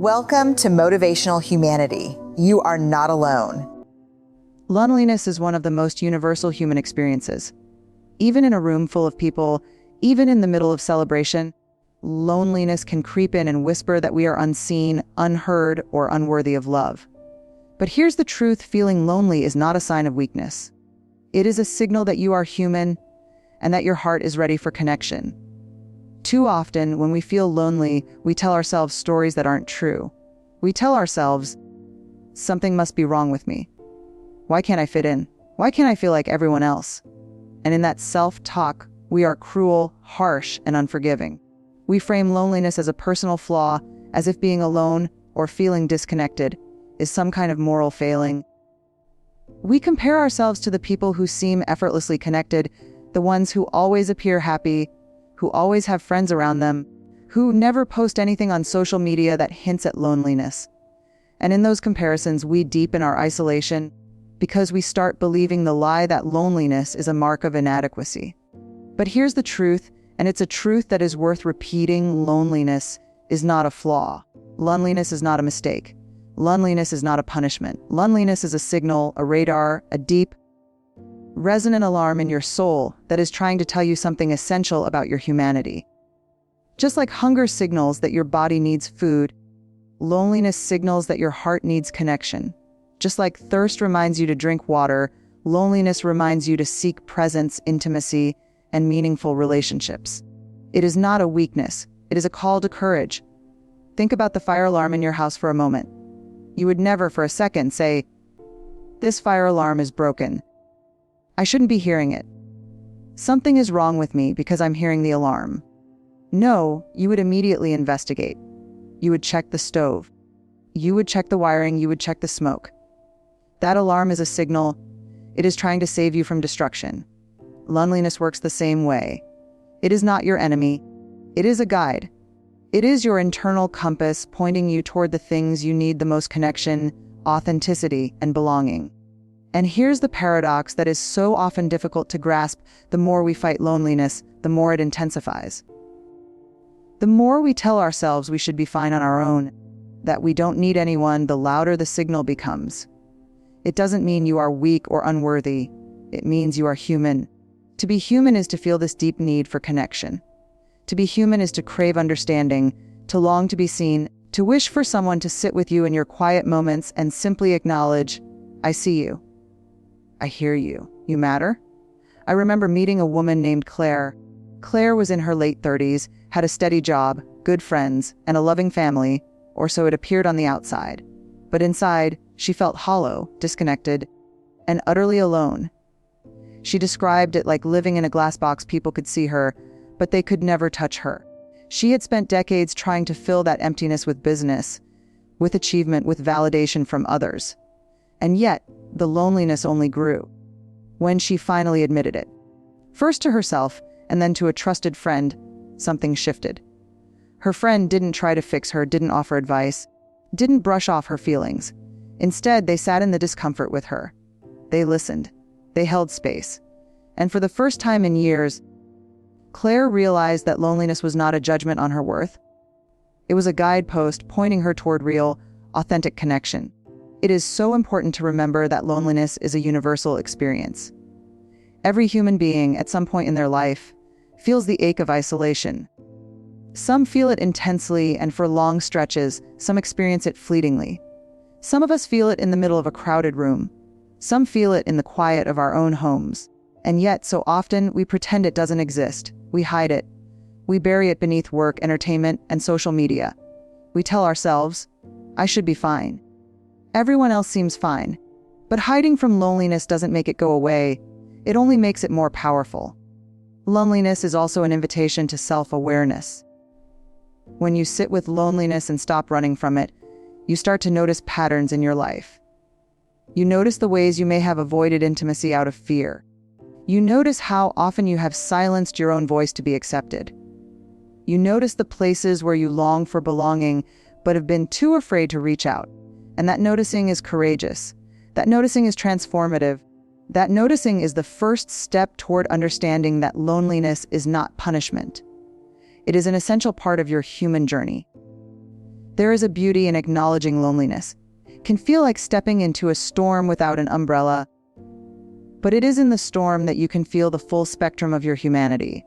Welcome to Motivational Humanity. You are not alone. Loneliness is one of the most universal human experiences. Even in a room full of people, even in the middle of celebration, loneliness can creep in and whisper that we are unseen, unheard, or unworthy of love. But here's the truth: feeling lonely is not a sign of weakness. It is a signal that you are human and that your heart is ready for connection. Too often, when we feel lonely, we tell ourselves stories that aren't true. We tell ourselves, something must be wrong with me. Why can't I fit in? Why can't I feel like everyone else? And in that self-talk, we are cruel, harsh, and unforgiving. We frame loneliness as a personal flaw, as if being alone or feeling disconnected is some kind of moral failing. We compare ourselves to the people who seem effortlessly connected, the ones who always appear happy, who always have friends around them, who never post anything on social media that hints at loneliness. And in those comparisons, we deepen our isolation because we start believing the lie that loneliness is a mark of inadequacy. But here's the truth, and it's a truth that is worth repeating: loneliness is not a flaw. Loneliness is not a mistake. Loneliness is not a punishment. Loneliness is a signal, a radar, a deep, resonant alarm in your soul that is trying to tell you something essential about your humanity. Just like hunger signals that your body needs food, loneliness signals that your heart needs connection. Just like thirst reminds you to drink water, loneliness reminds you to seek presence, intimacy, and meaningful relationships. It is not a weakness. It is a call to courage. Think about the fire alarm in your house for a moment. You would never for a second say, "This fire alarm is broken. I shouldn't be hearing it. Something is wrong with me because I'm hearing the alarm." No, you would immediately investigate. You would check the stove. You would check the wiring. You would check the smoke. That alarm is a signal. It is trying to save you from destruction. Loneliness works the same way. It is not your enemy. It is a guide. It is your internal compass pointing you toward the things you need the most: connection, authenticity, and belonging. And here's the paradox that is so often difficult to grasp: the more we fight loneliness, the more it intensifies. The more we tell ourselves we should be fine on our own, that we don't need anyone, the louder the signal becomes. It doesn't mean you are weak or unworthy. It means you are human. To be human is to feel this deep need for connection. To be human is to crave understanding, to long to be seen, to wish for someone to sit with you in your quiet moments and simply acknowledge, "I see you. I hear you. You matter." I remember meeting a woman named Claire. Claire was in her late 30s, had a steady job, good friends, and a loving family, or so it appeared on the outside. But inside, she felt hollow, disconnected, and utterly alone. She described it like living in a glass box. People could see her, but they could never touch her. She had spent decades trying to fill that emptiness with business, with achievement, with validation from others. And yet, the loneliness only grew. When she finally admitted it, first to herself and then to a trusted friend, something shifted. Her friend didn't try to fix her, didn't offer advice, didn't brush off her feelings. Instead, they sat in the discomfort with her. They listened. They held space. And for the first time in years, Claire realized that loneliness was not a judgment on her worth. It was a guidepost pointing her toward real, authentic connection. It is so important to remember that loneliness is a universal experience. Every human being, at some point in their life, feels the ache of isolation. Some feel it intensely and for long stretches. Some experience it fleetingly. Some of us feel it in the middle of a crowded room. Some feel it in the quiet of our own homes. And yet, so often, we pretend it doesn't exist. We hide it. We bury it beneath work, entertainment, and social media. We tell ourselves, "I should be fine. Everyone else seems fine." But hiding from loneliness doesn't make it go away. It only makes it more powerful. Loneliness is also an invitation to self-awareness. When you sit with loneliness and stop running from it, you start to notice patterns in your life. You notice the ways you may have avoided intimacy out of fear. You notice how often you have silenced your own voice to be accepted. You notice the places where you long for belonging but have been too afraid to reach out. And that noticing is courageous. That noticing is transformative. That noticing is the first step toward understanding that loneliness is not punishment. It is an essential part of your human journey. There is a beauty in acknowledging loneliness. It can feel like stepping into a storm without an umbrella, but it is in the storm that you can feel the full spectrum of your humanity.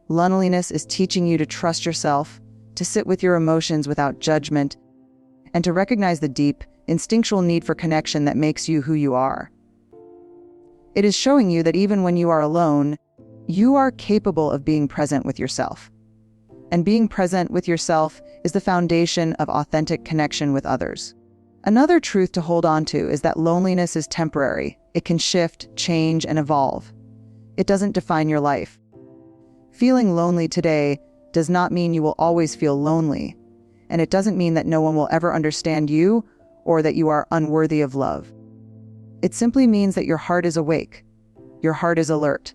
Loneliness is teaching you to trust yourself, to sit with your emotions without judgment, and to recognize the deep, instinctual need for connection that makes you who you are. It is showing you that even when you are alone, you are capable of being present with yourself. And being present with yourself is the foundation of authentic connection with others. Another truth to hold on to is that loneliness is temporary. It can shift, change, and evolve. It doesn't define your life. Feeling lonely today does not mean you will always feel lonely, and it doesn't mean that no one will ever understand you or that you are unworthy of love. It simply means that your heart is awake, your heart is alert,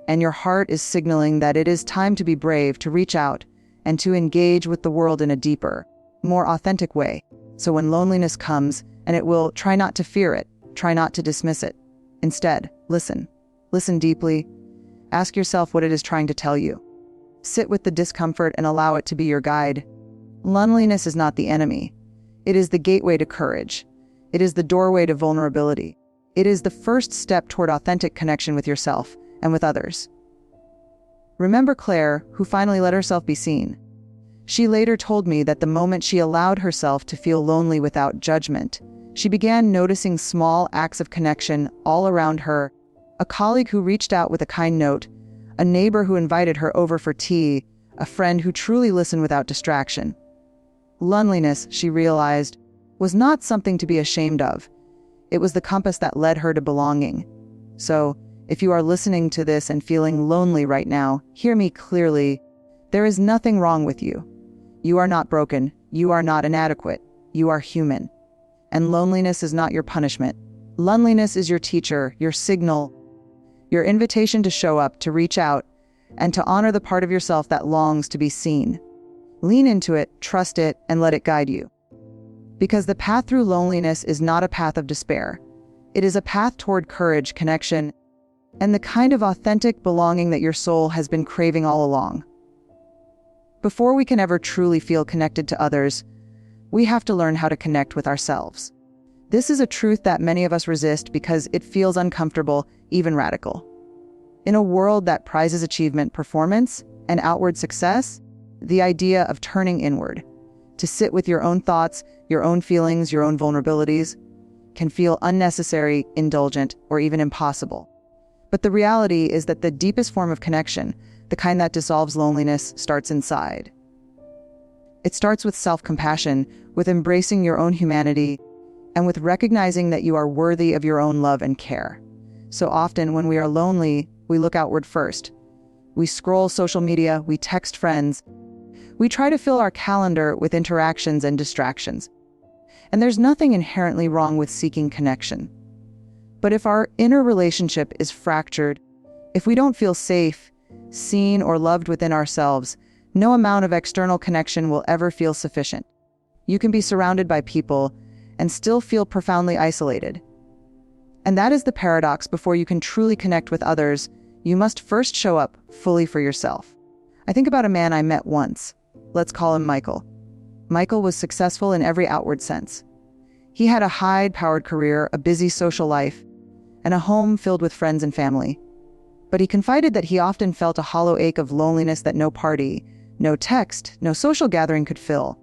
and your heart is signaling that it is time to be brave, to reach out, and to engage with the world in a deeper, more authentic way. So when loneliness comes, and it will, try not to fear it, try not to dismiss it. Instead, listen. Listen deeply. Ask yourself what it is trying to tell you. Sit with the discomfort and allow it to be your guide. Loneliness is not the enemy. It is the gateway to courage. It is the doorway to vulnerability. It is the first step toward authentic connection with yourself and with others. Remember Claire, who finally let herself be seen. She later told me that the moment she allowed herself to feel lonely without judgment, she began noticing small acts of connection all around her. A colleague who reached out with a kind note, a neighbor who invited her over for tea, a friend who truly listened without distraction. Loneliness, she realized, was not something to be ashamed of. It was the compass that led her to belonging. So, if you are listening to this and feeling lonely right now, hear me clearly. There is nothing wrong with you. You are not broken. You are not inadequate. You are human. And loneliness is not your punishment. Loneliness is your teacher, your signal, your invitation to show up, to reach out, and to honor the part of yourself that longs to be seen. Lean into it, trust it, and let it guide you. Because the path through loneliness is not a path of despair. It is a path toward courage, connection, and the kind of authentic belonging that your soul has been craving all along. Before we can ever truly feel connected to others, we have to learn how to connect with ourselves. This is a truth that many of us resist because it feels uncomfortable, even radical. In a world that prizes achievement, performance, and outward success, the idea of turning inward, to sit with your own thoughts, your own feelings, your own vulnerabilities, can feel unnecessary, indulgent, or even impossible. But the reality is that the deepest form of connection, the kind that dissolves loneliness, starts inside. It starts with self-compassion, with embracing your own humanity, and with recognizing that you are worthy of your own love and care. So often when we are lonely, we look outward first. We scroll social media, we text friends. We try to fill our calendar with interactions and distractions. And there's nothing inherently wrong with seeking connection. But if our inner relationship is fractured, if we don't feel safe, seen, or loved within ourselves, no amount of external connection will ever feel sufficient. You can be surrounded by people and still feel profoundly isolated. And that is the paradox. Before you can truly connect with others, you must first show up fully for yourself. I think about a man I met once. Let's call him Michael. Michael was successful in every outward sense. He had a high-powered career, a busy social life, and a home filled with friends and family. But he confided that he often felt a hollow ache of loneliness that no party, no text, no social gathering could fill.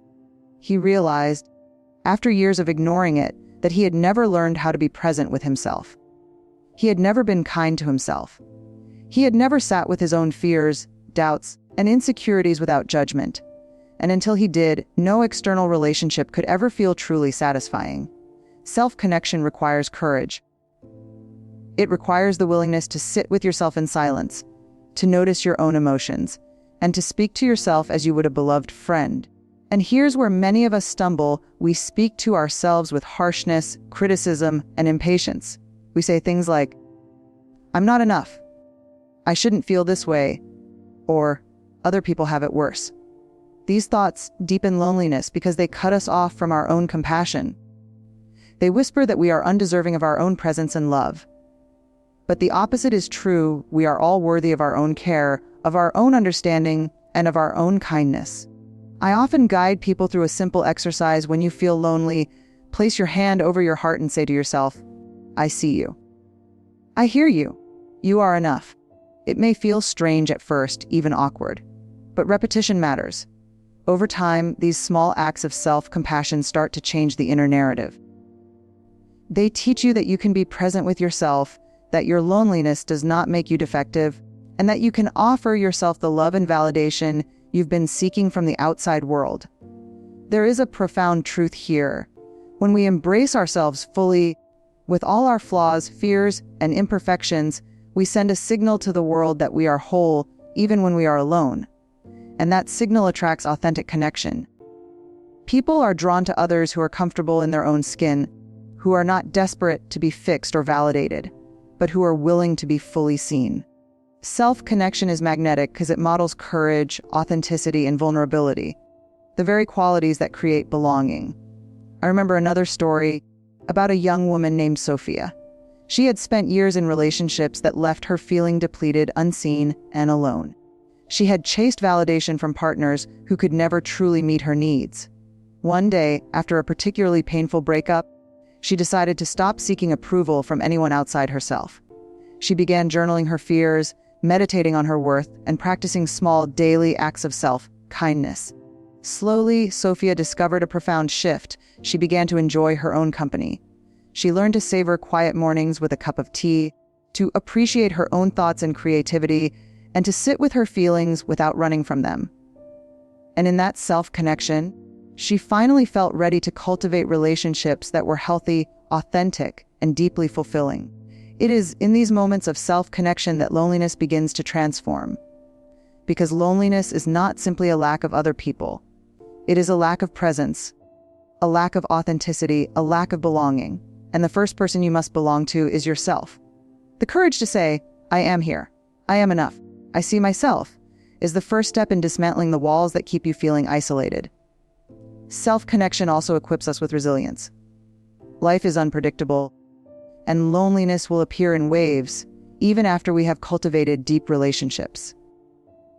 He realized, after years of ignoring it, that he had never learned how to be present with himself. He had never been kind to himself. He had never sat with his own fears, doubts, and insecurities without judgment. And until he did, no external relationship could ever feel truly satisfying. Self-connection requires courage. It requires the willingness to sit with yourself in silence, to notice your own emotions, and to speak to yourself as you would a beloved friend. And here's where many of us stumble. We speak to ourselves with harshness, criticism, and impatience. We say things like, "I'm not enough," "I shouldn't feel this way," or "other people have it worse." These thoughts deepen loneliness because they cut us off from our own compassion. They whisper that we are undeserving of our own presence and love. But the opposite is true. We are all worthy of our own care, of our own understanding, and of our own kindness. I often guide people through a simple exercise. When you feel lonely, place your hand over your heart and say to yourself, I see you. I hear you. You are enough. It may feel strange at first, even awkward, but repetition matters. Over time, these small acts of self-compassion start to change the inner narrative. They teach you that you can be present with yourself, that your loneliness does not make you defective, and that you can offer yourself the love and validation you've been seeking from the outside world. There is a profound truth here. When we embrace ourselves fully, with all our flaws, fears, and imperfections, we send a signal to the world that we are whole, even when we are alone. And that signal attracts authentic connection. People are drawn to others who are comfortable in their own skin, who are not desperate to be fixed or validated, but who are willing to be fully seen. Self-connection is magnetic because it models courage, authenticity, and vulnerability, the very qualities that create belonging. I remember another story about a young woman named Sophia. She had spent years in relationships that left her feeling depleted, unseen, and alone. She had chased validation from partners who could never truly meet her needs. One day, after a particularly painful breakup, she decided to stop seeking approval from anyone outside herself. She began journaling her fears, meditating on her worth, and practicing small daily acts of self-kindness. Slowly, Sophia discovered a profound shift. She began to enjoy her own company. She learned to savor quiet mornings with a cup of tea, to appreciate her own thoughts and creativity, and to sit with her feelings without running from them. And in that self-connection, she finally felt ready to cultivate relationships that were healthy, authentic, and deeply fulfilling. It is in these moments of self-connection that loneliness begins to transform. Because loneliness is not simply a lack of other people. It is a lack of presence, a lack of authenticity, a lack of belonging. And the first person you must belong to is yourself. The courage to say, I am here. I am enough. I see myself, is the first step in dismantling the walls that keep you feeling isolated. Self-connection also equips us with resilience. Life is unpredictable, and loneliness will appear in waves, even after we have cultivated deep relationships.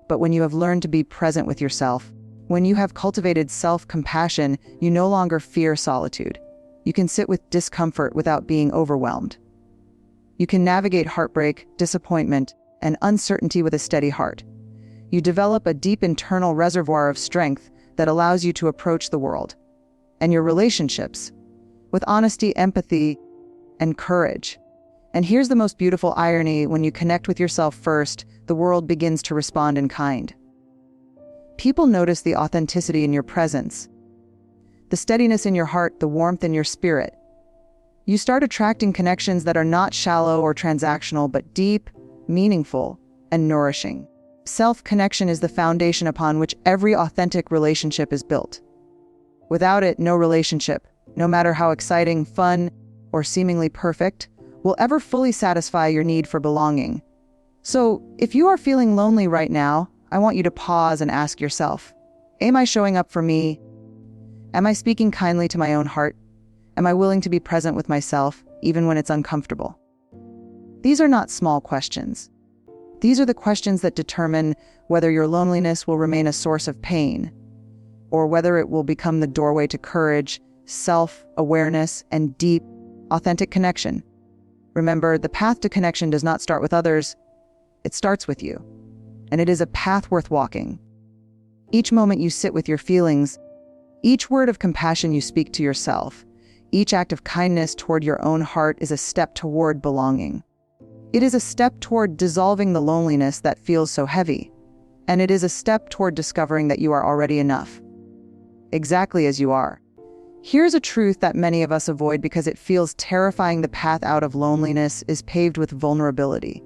But when you have learned to be present with yourself, when you have cultivated self-compassion, you no longer fear solitude. You can sit with discomfort without being overwhelmed. You can navigate heartbreak, disappointment, and uncertainty with a steady heart. You develop a deep internal reservoir of strength that allows you to approach the world and your relationships with honesty, empathy, and courage. And here's the most beautiful irony: when you connect with yourself first, the world begins to respond in kind. People notice the authenticity in your presence, the steadiness in your heart, the warmth in your spirit. You start attracting connections that are not shallow or transactional, but deep, meaningful, and nourishing. Self-connection is the foundation upon which every authentic relationship is built. Without it, no relationship, no matter how exciting, fun, or seemingly perfect, will ever fully satisfy your need for belonging. So, if you are feeling lonely right now, I want you to pause and ask yourself, am I showing up for me? Am I speaking kindly to my own heart? Am I willing to be present with myself, even when it's uncomfortable? These are not small questions. These are the questions that determine whether your loneliness will remain a source of pain, or whether it will become the doorway to courage, self-awareness, and deep, authentic connection. Remember, the path to connection does not start with others, it starts with you. And it is a path worth walking. Each moment you sit with your feelings, each word of compassion you speak to yourself, each act of kindness toward your own heart is a step toward belonging. It is a step toward dissolving the loneliness that feels so heavy. And it is a step toward discovering that you are already enough, exactly as you are. Here's a truth that many of us avoid because it feels terrifying: the path out of loneliness is paved with vulnerability.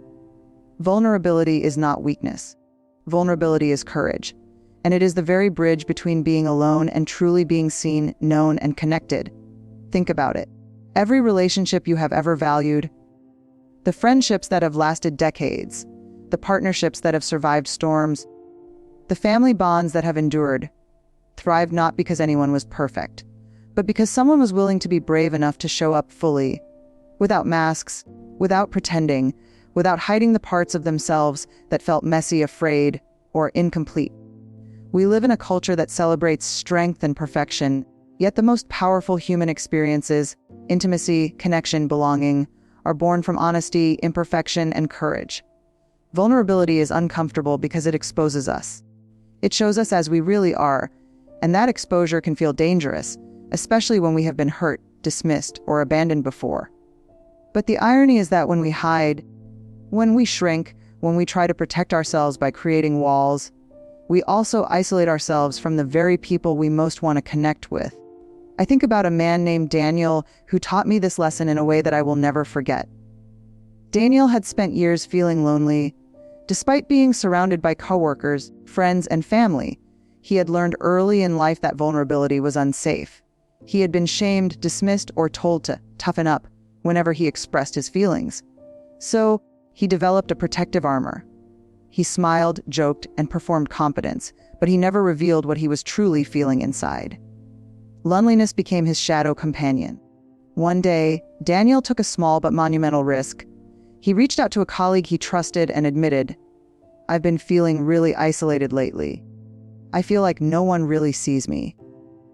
Vulnerability is not weakness. Vulnerability is courage. And it is the very bridge between being alone and truly being seen, known, and connected. Think about it. Every relationship you have ever valued, the friendships that have lasted decades, the partnerships that have survived storms, the family bonds that have endured, thrived not because anyone was perfect, but because someone was willing to be brave enough to show up fully, without masks, without pretending, without hiding the parts of themselves that felt messy, afraid, or incomplete. We live in a culture that celebrates strength and perfection, yet the most powerful human experiences, intimacy, connection, belonging, are born from honesty, imperfection, and courage. Vulnerability is uncomfortable because it exposes us. It shows us as we really are, and that exposure can feel dangerous, especially when we have been hurt, dismissed, or abandoned before. But the irony is that when we hide, when we shrink, when we try to protect ourselves by creating walls, we also isolate ourselves from the very people we most want to connect with. I think about a man named Daniel who taught me this lesson in a way that I will never forget. Daniel had spent years feeling lonely. Despite being surrounded by coworkers, friends, and family, he had learned early in life that vulnerability was unsafe. He had been shamed, dismissed, or told to toughen up whenever he expressed his feelings. So, he developed a protective armor. He smiled, joked, and performed competence, but he never revealed what he was truly feeling inside. Loneliness became his shadow companion. One day, Daniel took a small but monumental risk. He reached out to a colleague he trusted and admitted, "I've been feeling really isolated lately. I feel like no one really sees me."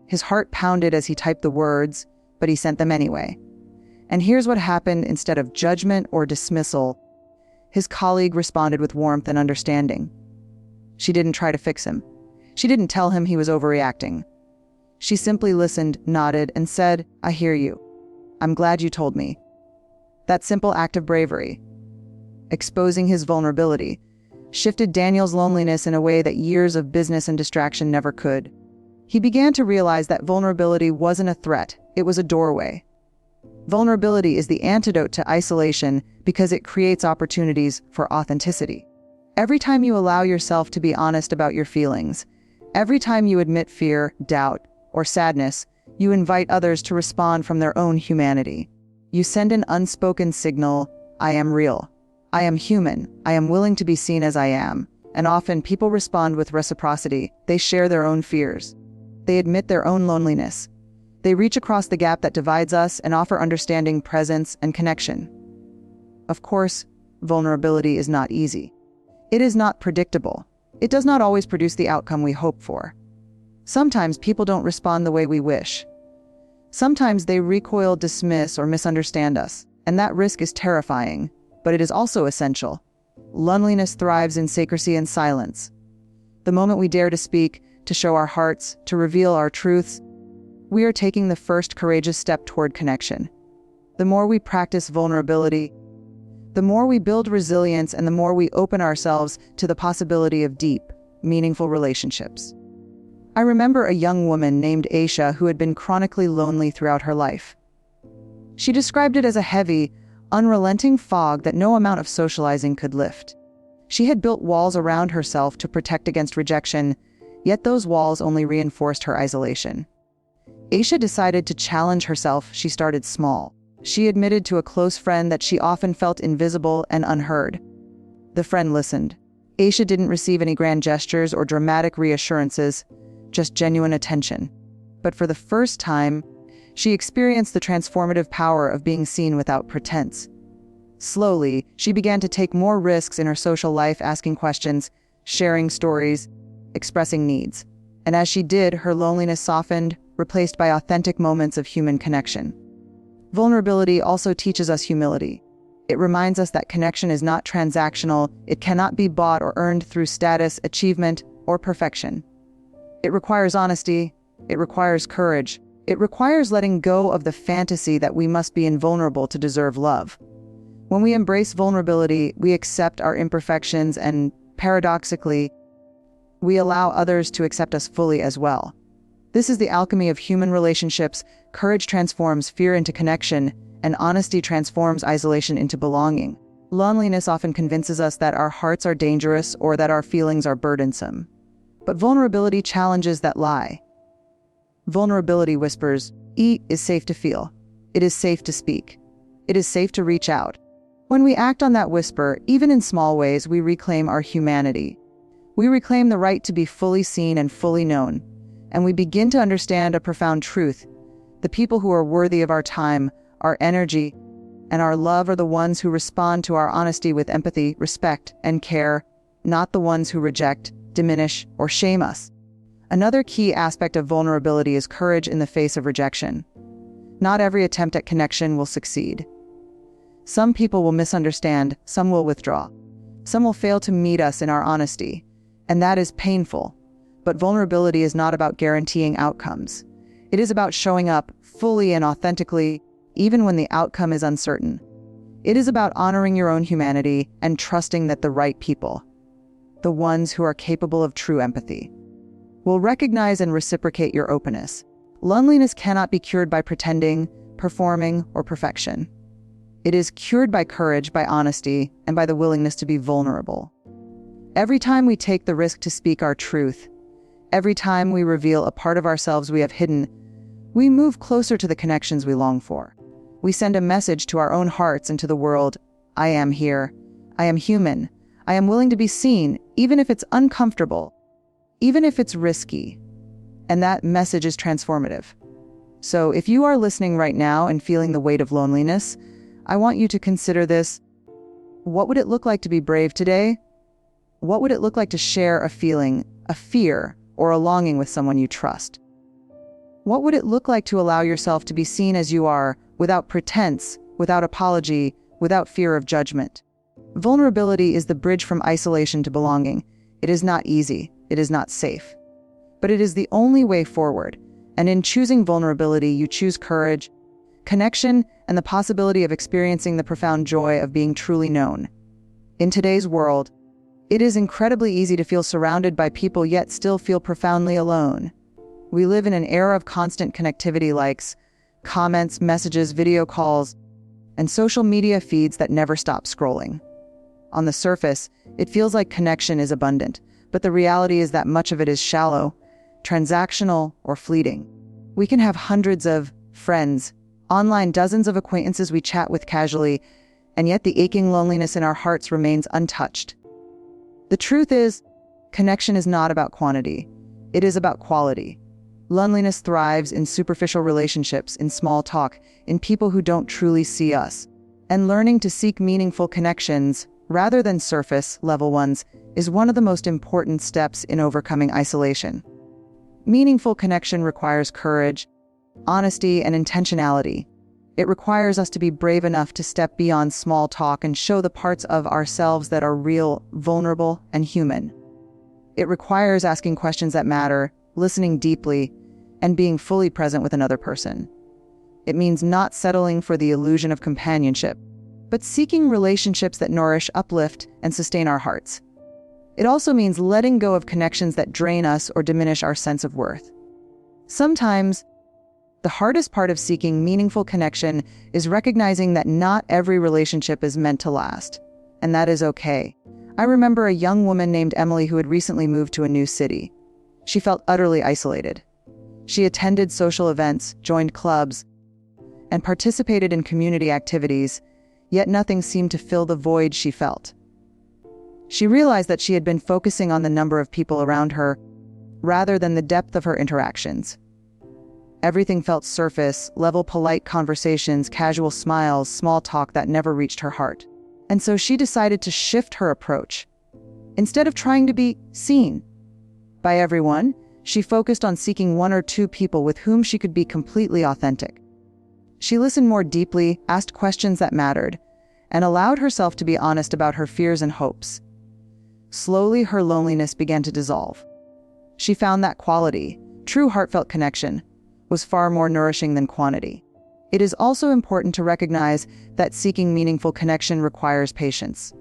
His heart pounded as he typed the words, but he sent them anyway. And here's what happened instead of judgment or dismissal. His colleague responded with warmth and understanding. She didn't try to fix him. She didn't tell him he was overreacting. She simply listened, nodded, and said, "I hear you. I'm glad you told me." That simple act of bravery, exposing his vulnerability, shifted Daniel's loneliness in a way that years of business and distraction never could. He began to realize that vulnerability wasn't a threat, it was a doorway. Vulnerability is the antidote to isolation because it creates opportunities for authenticity. Every time you allow yourself to be honest about your feelings, every time you admit fear, doubt, or sadness, you invite others to respond from their own humanity. You send an unspoken signal, "I am real. I am human. I am willing to be seen as I am." And often people respond with reciprocity. They share their own fears. They admit their own loneliness. They reach across the gap that divides us and offer understanding, presence, and connection. Of course, vulnerability is not easy. It is not predictable. It does not always produce the outcome we hope for. Sometimes people don't respond the way we wish. Sometimes they recoil, dismiss, or misunderstand us, and that risk is terrifying, but it is also essential. Loneliness thrives in secrecy and silence. The moment we dare to speak, to show our hearts, to reveal our truths, we are taking the first courageous step toward connection. The more we practice vulnerability, the more we build resilience, and the more we open ourselves to the possibility of deep, meaningful relationships. I remember a young woman named Aisha who had been chronically lonely throughout her life. She described it as a heavy, unrelenting fog that no amount of socializing could lift. She had built walls around herself to protect against rejection, yet those walls only reinforced her isolation. Aisha decided to challenge herself. She started small. She admitted to a close friend that she often felt invisible and unheard. The friend listened. Aisha didn't receive any grand gestures or dramatic reassurances, just genuine attention. But for the first time, she experienced the transformative power of being seen without pretense. Slowly, she began to take more risks in her social life, asking questions, sharing stories, expressing needs. And as she did, her loneliness softened, replaced by authentic moments of human connection. Vulnerability also teaches us humility. It reminds us that connection is not transactional. It cannot be bought or earned through status, achievement, or perfection. It requires honesty. It requires courage. It requires letting go of the fantasy that we must be invulnerable to deserve love. When we embrace vulnerability, we accept our imperfections and, paradoxically, we allow others to accept us fully as well. This is the alchemy of human relationships. Courage transforms fear into connection, and honesty transforms isolation into belonging. Loneliness often convinces us that our hearts are dangerous or that our feelings are burdensome. But vulnerability challenges that lie. Vulnerability whispers, "It is safe to feel. It is safe to speak. It is safe to reach out." When we act on that whisper, even in small ways, we reclaim our humanity. We reclaim the right to be fully seen and fully known. And we begin to understand a profound truth. The people who are worthy of our time, our energy, and our love are the ones who respond to our honesty with empathy, respect, and care, not the ones who reject, diminish, or shame us. Another key aspect of vulnerability is courage in the face of rejection. Not every attempt at connection will succeed. Some people will misunderstand, some will withdraw. Some will fail to meet us in our honesty, and that is painful. But vulnerability is not about guaranteeing outcomes. It is about showing up fully and authentically, even when the outcome is uncertain. It is about honoring your own humanity and trusting that the right people, the ones who are capable of true empathy, will recognize and reciprocate your openness. Loneliness cannot be cured by pretending, performing, or perfection. It is cured by courage, by honesty, and by the willingness to be vulnerable. Every time we take the risk to speak our truth, every time we reveal a part of ourselves we have hidden, we move closer to the connections we long for. We send a message to our own hearts and to the world: I am here. I am human. I am willing to be seen, even if it's uncomfortable, even if it's risky. And that message is transformative. So if you are listening right now and feeling the weight of loneliness, I want you to consider this. What would it look like to be brave today? What would it look like to share a feeling, a fear, or a longing with someone you trust? What would it look like to allow yourself to be seen as you are, without pretense, without apology, without fear of judgment? Vulnerability is the bridge from isolation to belonging. It is not easy. It is not safe. But it is the only way forward. And in choosing vulnerability, you choose courage, connection, and the possibility of experiencing the profound joy of being truly known. In today's world, it is incredibly easy to feel surrounded by people yet still feel profoundly alone. We live in an era of constant connectivity, likes, comments, messages, video calls, and social media feeds that never stop scrolling. On the surface, it feels like connection is abundant, but the reality is that much of it is shallow, transactional, or fleeting. We can have hundreds of friends, online dozens of acquaintances we chat with casually, and yet the aching loneliness in our hearts remains untouched. The truth is, connection is not about quantity. It is about quality. Loneliness thrives in superficial relationships, in small talk, in people who don't truly see us. And learning to seek meaningful connections, rather than surface-level ones, is one of the most important steps in overcoming isolation. Meaningful connection requires courage, honesty, and intentionality. It requires us to be brave enough to step beyond small talk and show the parts of ourselves that are real, vulnerable, and human. It requires asking questions that matter, listening deeply, and being fully present with another person. It means not settling for the illusion of companionship, but seeking relationships that nourish, uplift, and sustain our hearts. It also means letting go of connections that drain us or diminish our sense of worth. Sometimes, the hardest part of seeking meaningful connection is recognizing that not every relationship is meant to last, and that is okay. I remember a young woman named Emily who had recently moved to a new city. She felt utterly isolated. She attended social events, joined clubs, and participated in community activities, yet nothing seemed to fill the void she felt. She realized that she had been focusing on the number of people around her, rather than the depth of her interactions. Everything felt surface, level, polite conversations, casual smiles, small talk that never reached her heart. And so she decided to shift her approach. Instead of trying to be seen by everyone, she focused on seeking one or two people with whom she could be completely authentic. She listened more deeply, asked questions that mattered, and allowed herself to be honest about her fears and hopes. Slowly, her loneliness began to dissolve. She found that quality, true heartfelt connection, was far more nourishing than quantity. It is also important to recognize that seeking meaningful connection requires patience.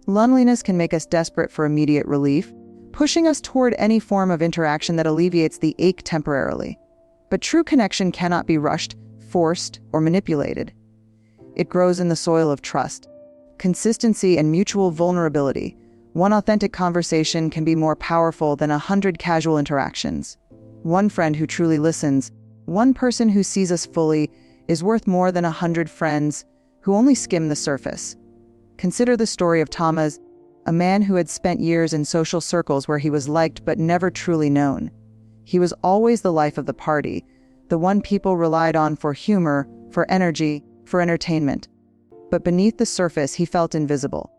Loneliness can make us desperate for immediate relief, pushing us toward any form of interaction that alleviates the ache temporarily. But true connection cannot be rushed, forced, or manipulated. It grows in the soil of trust, consistency, and mutual vulnerability. One authentic conversation can be more powerful than 100 casual interactions. One friend who truly listens, one person who sees us fully, is worth more than 100 friends who only skim the surface. Consider the story of Thomas, a man who had spent years in social circles where he was liked but never truly known. He was always the life of the party, the one people relied on for humor, for energy, for entertainment. But beneath the surface, he felt invisible.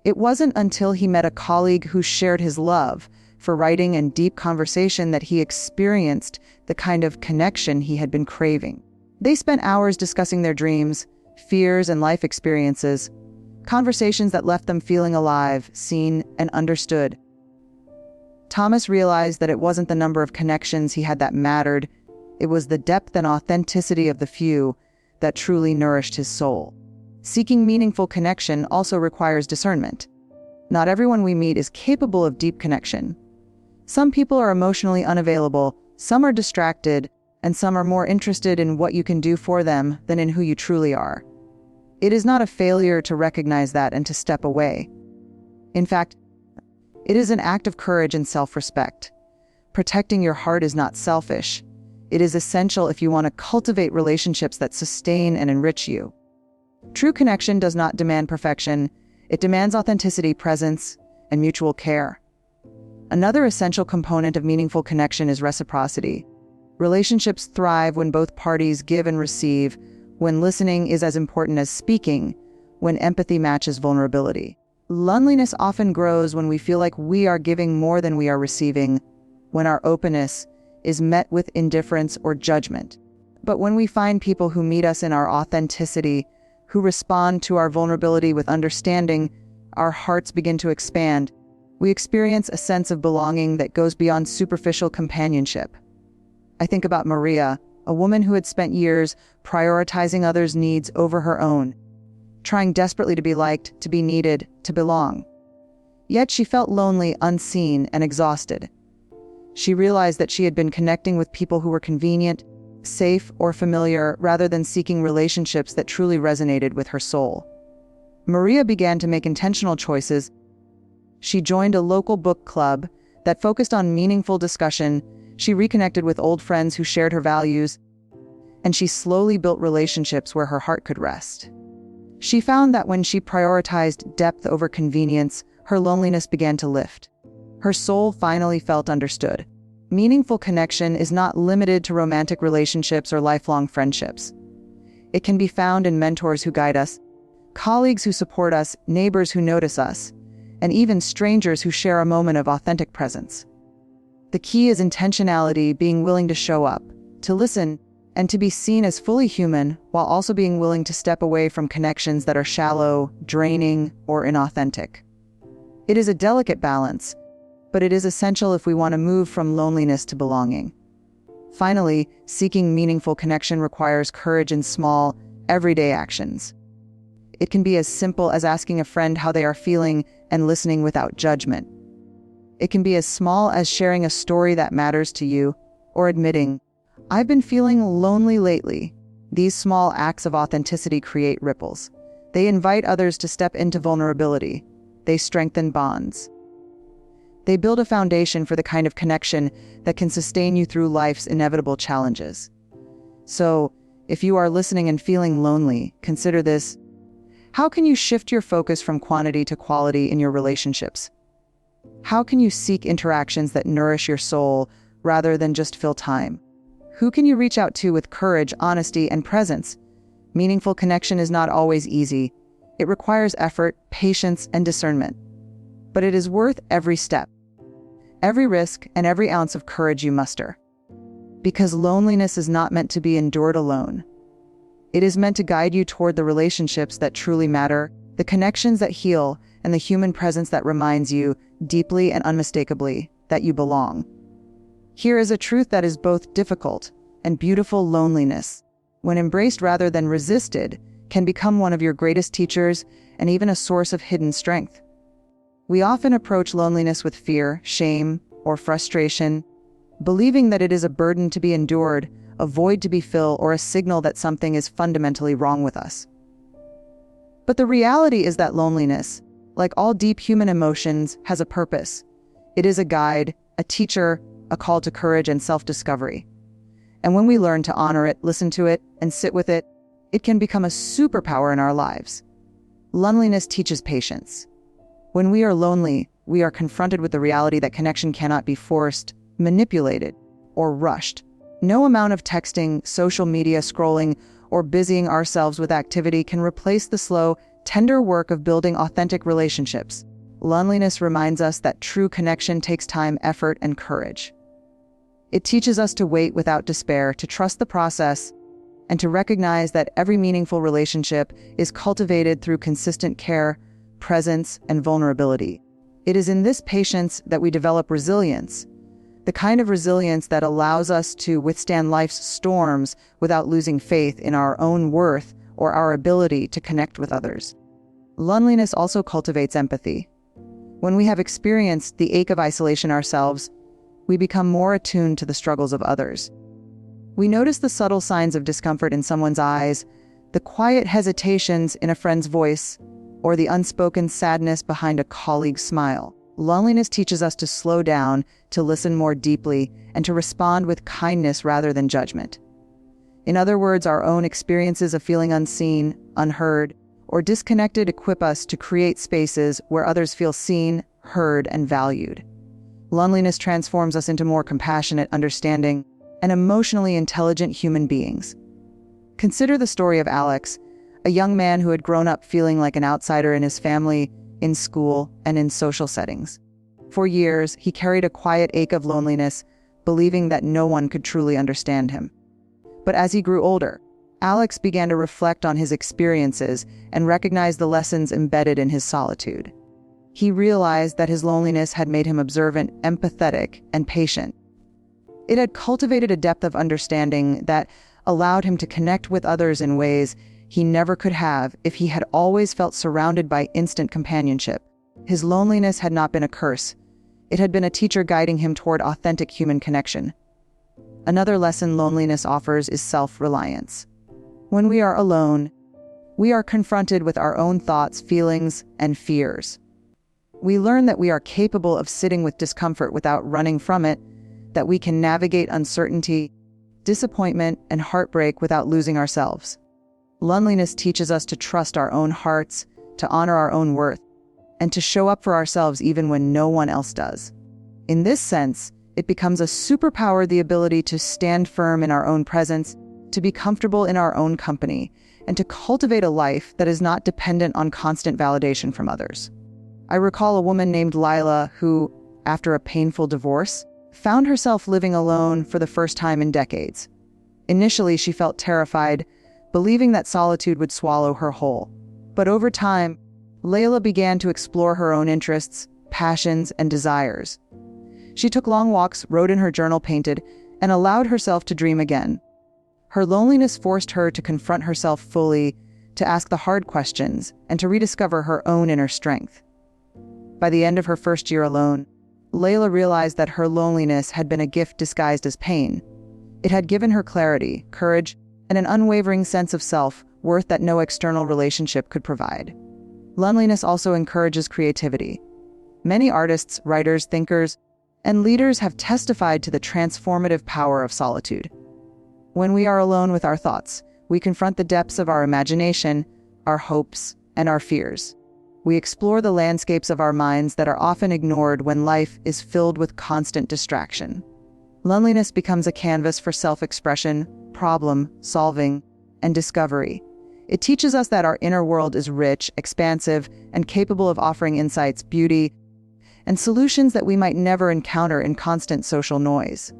It wasn't until he met a colleague who shared his love, for writing and deep conversation that he experienced the kind of connection he had been craving. They spent hours discussing their dreams, fears, and life experiences, conversations that left them feeling alive, seen, and understood. Thomas realized that it wasn't the number of connections he had that mattered, it was the depth and authenticity of the few that truly nourished his soul. Seeking meaningful connection also requires discernment. Not everyone we meet is capable of deep connection. Some people are emotionally unavailable, some are distracted, and some are more interested in what you can do for them than in who you truly are. It is not a failure to recognize that and to step away. In fact, it is an act of courage and self-respect. Protecting your heart is not selfish. It is essential if you want to cultivate relationships that sustain and enrich you. True connection does not demand perfection. It demands authenticity, presence, and mutual care. Another essential component of meaningful connection is reciprocity. Relationships thrive when both parties give and receive, when listening is as important as speaking, when empathy matches vulnerability. Loneliness often grows when we feel like we are giving more than we are receiving, when our openness is met with indifference or judgment. But when we find people who meet us in our authenticity, who respond to our vulnerability with understanding, our hearts begin to expand. We experience a sense of belonging that goes beyond superficial companionship. I think about Maria, a woman who had spent years prioritizing others' needs over her own, trying desperately to be liked, to be needed, to belong. Yet she felt lonely, unseen, and exhausted. She realized that she had been connecting with people who were convenient, safe, or familiar, rather than seeking relationships that truly resonated with her soul. Maria began to make intentional choices. She joined a local book club that focused on meaningful discussion. She reconnected with old friends who shared her values, and she slowly built relationships where her heart could rest. She found that when she prioritized depth over convenience, her loneliness began to lift. Her soul finally felt understood. Meaningful connection is not limited to romantic relationships or lifelong friendships. It can be found in mentors who guide us, colleagues who support us, neighbors who notice us, and even strangers who share a moment of authentic presence. The key is intentionality, being willing to show up, to listen, and to be seen as fully human, while also being willing to step away from connections that are shallow, draining, or inauthentic. It is a delicate balance, but it is essential if we want to move from loneliness to belonging. Finally, seeking meaningful connection requires courage in small, everyday actions. It can be as simple as asking a friend how they are feeling and listening without judgment. It can be as small as sharing a story that matters to you, or admitting, "I've been feeling lonely lately." These small acts of authenticity create ripples. They invite others to step into vulnerability. They strengthen bonds. They build a foundation for the kind of connection that can sustain you through life's inevitable challenges. So, if you are listening and feeling lonely, consider this. How can you shift your focus from quantity to quality in your relationships? How can you seek interactions that nourish your soul rather than just fill time? Who can you reach out to with courage, honesty, and presence? Meaningful connection is not always easy. It requires effort, patience, and discernment. But it is worth every step, every risk, and every ounce of courage you muster. Because loneliness is not meant to be endured alone. It is meant to guide you toward the relationships that truly matter, the connections that heal, and the human presence that reminds you, deeply and unmistakably, that you belong. Here is a truth that is both difficult and beautiful. Loneliness, when embraced rather than resisted, can become one of your greatest teachers and even a source of hidden strength. We often approach loneliness with fear, shame, or frustration, believing that it is a burden to be endured, a void to be filled, or a signal that something is fundamentally wrong with us. But the reality is that loneliness, like all deep human emotions, has a purpose. It is a guide, a teacher, a call to courage and self-discovery. And when we learn to honor it, listen to it, and sit with it, it can become a superpower in our lives. Loneliness teaches patience. When we are lonely, we are confronted with the reality that connection cannot be forced, manipulated, or rushed. No amount of texting, social media scrolling, or busying ourselves with activity can replace the slow, tender work of building authentic relationships. Loneliness reminds us that true connection takes time, effort, and courage. It teaches us to wait without despair, to trust the process, and to recognize that every meaningful relationship is cultivated through consistent care, presence, and vulnerability. It is in this patience that we develop resilience, the kind of resilience that allows us to withstand life's storms without losing faith in our own worth or our ability to connect with others. Loneliness also cultivates empathy. When we have experienced the ache of isolation ourselves, we become more attuned to the struggles of others. We notice the subtle signs of discomfort in someone's eyes, the quiet hesitations in a friend's voice, or the unspoken sadness behind a colleague's smile. Loneliness teaches us to slow down, to listen more deeply, and to respond with kindness rather than judgment. In other words, our own experiences of feeling unseen, unheard, or disconnected equip us to create spaces where others feel seen, heard, and valued. Loneliness transforms us into more compassionate, understanding, and emotionally intelligent human beings. Consider the story of Alex, a young man who had grown up feeling like an outsider in his family, in school, and in social settings. For years, he carried a quiet ache of loneliness, believing that no one could truly understand him. But as he grew older, Alex began to reflect on his experiences and recognize the lessons embedded in his solitude. He realized that his loneliness had made him observant, empathetic, and patient. It had cultivated a depth of understanding that allowed him to connect with others in ways he never could have if he had always felt surrounded by instant companionship. His loneliness had not been a curse. It had been a teacher guiding him toward authentic human connection. Another lesson loneliness offers is self-reliance. When we are alone, we are confronted with our own thoughts, feelings, and fears. We learn that we are capable of sitting with discomfort without running from it, that we can navigate uncertainty, disappointment, and heartbreak without losing ourselves. Loneliness teaches us to trust our own hearts, to honor our own worth, and to show up for ourselves even when no one else does. In this sense, it becomes a superpower, the ability to stand firm in our own presence, to be comfortable in our own company, and to cultivate a life that is not dependent on constant validation from others. I recall a woman named Lila who, after a painful divorce, found herself living alone for the first time in decades. Initially, she felt terrified, believing that solitude would swallow her whole. But over time, Layla began to explore her own interests, passions, and desires. She took long walks, wrote in her journal, painted, and allowed herself to dream again. Her loneliness forced her to confront herself fully, to ask the hard questions, and to rediscover her own inner strength. By the end of her first year alone, Layla realized that her loneliness had been a gift disguised as pain. It had given her clarity, courage, and an unwavering sense of self-worth that no external relationship could provide. Loneliness also encourages creativity. Many artists, writers, thinkers, and leaders have testified to the transformative power of solitude. When we are alone with our thoughts, we confront the depths of our imagination, our hopes, and our fears. We explore the landscapes of our minds that are often ignored when life is filled with constant distraction. Loneliness becomes a canvas for self-expression, problem solving, and discovery. It teaches us that our inner world is rich, expansive, and capable of offering insights, beauty, and solutions that we might never encounter in constant social noise.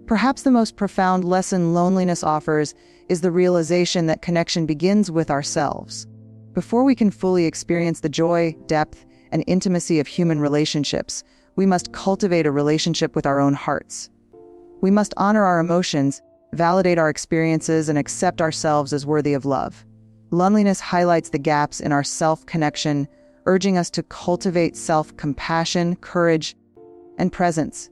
Perhaps the most profound lesson loneliness offers is the realization that connection begins with ourselves. Before we can fully experience the joy, depth, and intimacy of human relationships, we must cultivate a relationship with our own hearts. We must honor our emotions, validate our experiences, and accept ourselves as worthy of love. Loneliness highlights the gaps in our self-connection, urging us to cultivate self-compassion, courage, and presence.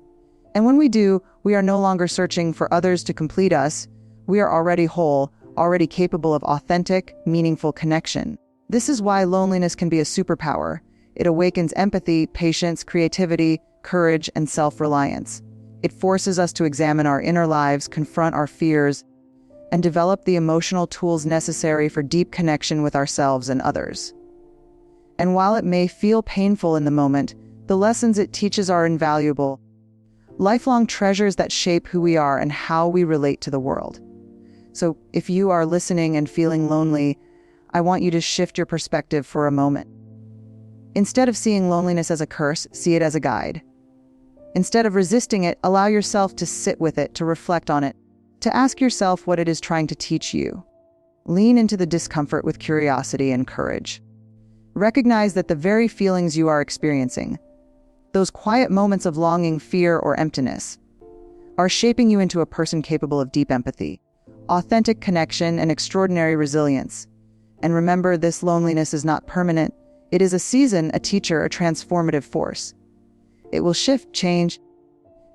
And when we do, we are no longer searching for others to complete us. We are already whole, already capable of authentic, meaningful connection. This is why loneliness can be a superpower. It awakens empathy, patience, creativity, courage, and self-reliance. It forces us to examine our inner lives, confront our fears, and develop the emotional tools necessary for deep connection with ourselves and others. And while it may feel painful in the moment, the lessons it teaches are invaluable, lifelong treasures that shape who we are and how we relate to the world. So if you are listening and feeling lonely, I want you to shift your perspective for a moment. Instead of seeing loneliness as a curse, see it as a guide. Instead of resisting it, allow yourself to sit with it, to reflect on it, to ask yourself what it is trying to teach you. Lean into the discomfort with curiosity and courage. Recognize that the very feelings you are experiencing, those quiet moments of longing, fear, or emptiness, are shaping you into a person capable of deep empathy, authentic connection, and extraordinary resilience. And remember, this loneliness is not permanent. It is a season, a teacher, a transformative force. It will shift, change,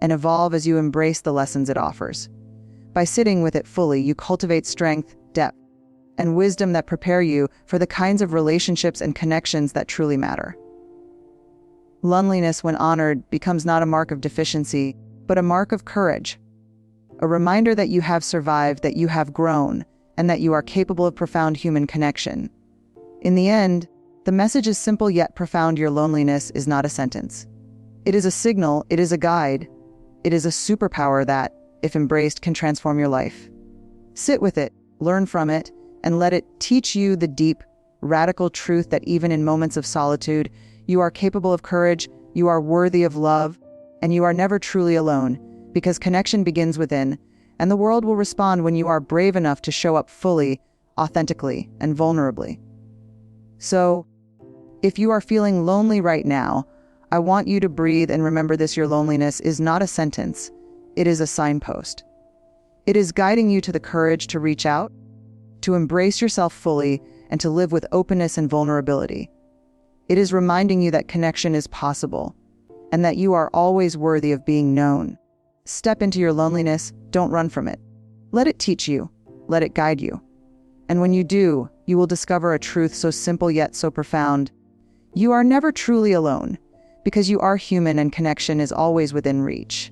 and evolve as you embrace the lessons it offers. By sitting with it fully, you cultivate strength, depth, and wisdom that prepare you for the kinds of relationships and connections that truly matter. Loneliness, when honored, becomes not a mark of deficiency, but a mark of courage. A reminder that you have survived, that you have grown, and that you are capable of profound human connection. In the end, the message is simple yet profound. Your loneliness is not a sentence. It is a signal, it is a guide, it is a superpower that, if embraced, can transform your life. Sit with it, learn from it, and let it teach you the deep, radical truth that even in moments of solitude, you are capable of courage, you are worthy of love, and you are never truly alone, because connection begins within, and the world will respond when you are brave enough to show up fully, authentically, and vulnerably. So, if you are feeling lonely right now, I want you to breathe and remember this: your loneliness is not a sentence, it is a signpost. It is guiding you to the courage to reach out, to embrace yourself fully, and to live with openness and vulnerability. It is reminding you that connection is possible, and that you are always worthy of being known. Step into your loneliness, don't run from it. Let it teach you, let it guide you. And when you do, you will discover a truth so simple yet so profound. You are never truly alone, because you are human and connection is always within reach.